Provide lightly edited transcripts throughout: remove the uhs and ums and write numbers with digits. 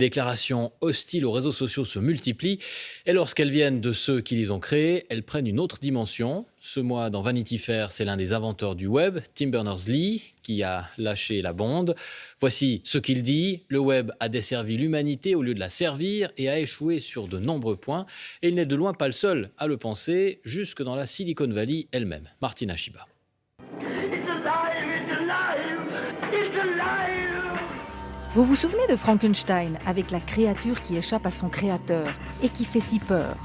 Déclarations hostiles aux réseaux sociaux se multiplient et lorsqu'elles viennent de ceux qui les ont créés, elles prennent une autre dimension. Ce mois, dans Vanity Fair, c'est l'un des inventeurs du web, Tim Berners-Lee, qui a lâché la bombe. Voici ce qu'il dit. Le web a desservi l'humanité au lieu de la servir et a échoué sur de nombreux points. Et il n'est de loin pas le seul à le penser, jusque dans la Silicon Valley elle-même. Martina Shiba. Vous vous souvenez de Frankenstein avec la créature qui échappe à son créateur et qui fait si peur?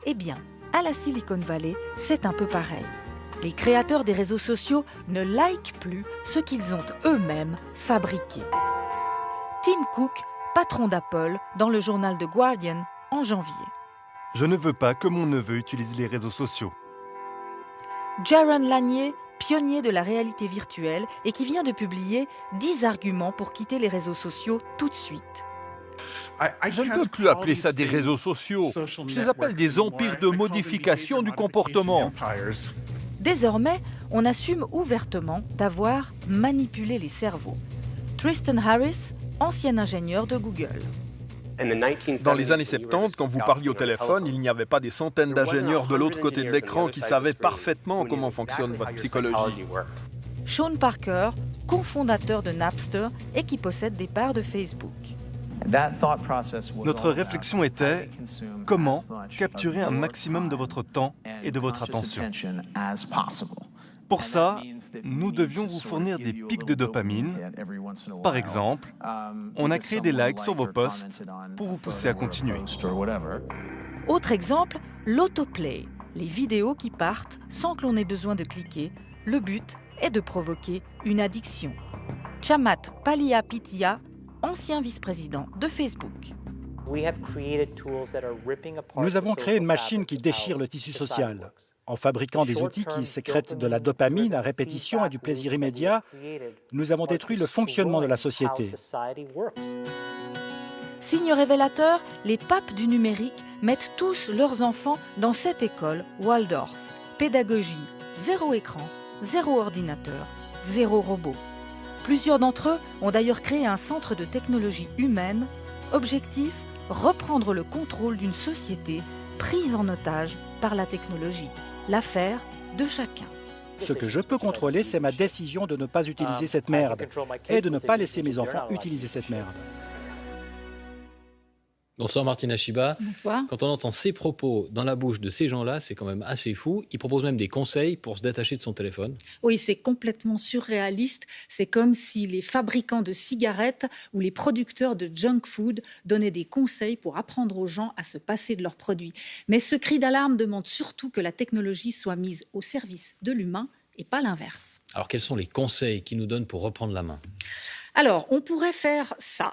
Eh bien, à la Silicon Valley, c'est un peu pareil. Les créateurs des réseaux sociaux ne likent plus ce qu'ils ont eux-mêmes fabriqué. Tim Cook, patron d'Apple, dans le journal The Guardian en janvier. Je ne veux pas que mon neveu utilise les réseaux sociaux. Jaron Lanier, pionnier de la réalité virtuelle et qui vient de publier 10 arguments pour quitter les réseaux sociaux tout de suite. Je ne peux plus appeler ça des réseaux sociaux. Je les appelle des empires de modification du comportement. Désormais, on assume ouvertement d'avoir manipulé les cerveaux. Tristan Harris, ancien ingénieur de Google. Dans les années 70, quand vous parliez au téléphone, il n'y avait pas des centaines d'ingénieurs de l'autre côté de l'écran qui savaient parfaitement comment fonctionne votre psychologie. Sean Parker, cofondateur de Napster et qui possède des parts de Facebook. Notre réflexion était comment capturer un maximum de votre temps et de votre attention. Pour ça, nous devions vous fournir des pics de dopamine. Par exemple, on a créé des likes sur vos posts pour vous pousser à continuer. Autre exemple, l'autoplay, les vidéos qui partent sans que l'on ait besoin de cliquer. Le but est de provoquer une addiction. Chamath Palihapitiya, ancien vice-président de Facebook. Nous avons créé une machine qui déchire le tissu social. En fabriquant des outils qui sécrètent de la dopamine à répétition et du plaisir immédiat, nous avons détruit le fonctionnement de la société. Signe révélateur, les papes du numérique mettent tous leurs enfants dans cette école Waldorf. Pédagogie, zéro écran, zéro ordinateur, zéro robot. Plusieurs d'entre eux ont d'ailleurs créé un centre de technologie humaine. Objectif, reprendre le contrôle d'une société prise en otage par la technologie. L'affaire de chacun. Ce que je peux contrôler, c'est ma décision de ne pas utiliser cette merde et de ne pas laisser mes enfants utiliser cette merde. Bonsoir Martina Shiba. Bonsoir. Quand on entend ces propos dans la bouche de ces gens-là, c'est quand même assez fou. Ils proposent même des conseils pour se détacher de son téléphone. Oui, c'est complètement surréaliste. C'est comme si les fabricants de cigarettes ou les producteurs de junk food donnaient des conseils pour apprendre aux gens à se passer de leurs produits. Mais ce cri d'alarme demande surtout que la technologie soit mise au service de l'humain et pas l'inverse. Alors quels sont les conseils qu'ils nous donnent pour reprendre la main? Alors, on pourrait faire ça.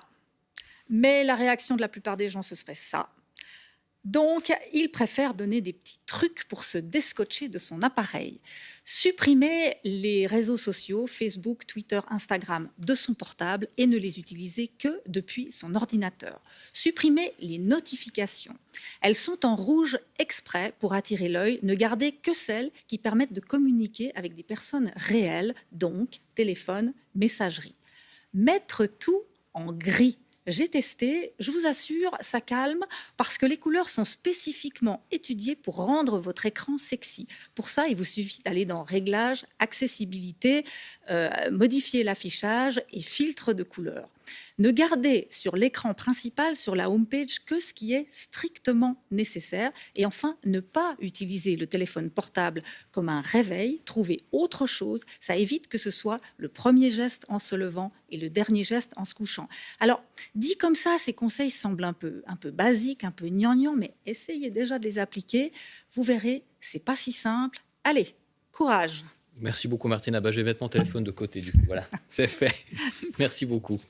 Mais la réaction de la plupart des gens, ce serait ça. Donc, ils préfèrent donner des petits trucs pour se descotcher de son appareil. Supprimer les réseaux sociaux, Facebook, Twitter, Instagram, de son portable et ne les utiliser que depuis son ordinateur. Supprimer les notifications. Elles sont en rouge exprès pour attirer l'œil. Ne garder que celles qui permettent de communiquer avec des personnes réelles, donc téléphone, messagerie. Mettre tout en gris. J'ai testé, je vous assure, ça calme parce que les couleurs sont spécifiquement étudiées pour rendre votre écran sexy. Pour ça, il vous suffit d'aller dans Réglages, Accessibilité, modifier l'affichage et filtre de couleurs. Ne gardez sur l'écran principal, sur la homepage, que ce qui est strictement nécessaire. Et enfin, ne pas utiliser le téléphone portable comme un réveil. Trouvez autre chose. Ça évite que ce soit le premier geste en se levant et le dernier geste en se couchant. Alors, dit comme ça, ces conseils semblent un peu basiques, un peu gnangnan, mais essayez déjà de les appliquer. Vous verrez, c'est pas si simple. Allez, courage. Merci beaucoup Martina. Je vais mettre mon téléphone de côté du coup. Voilà, c'est fait. Merci beaucoup.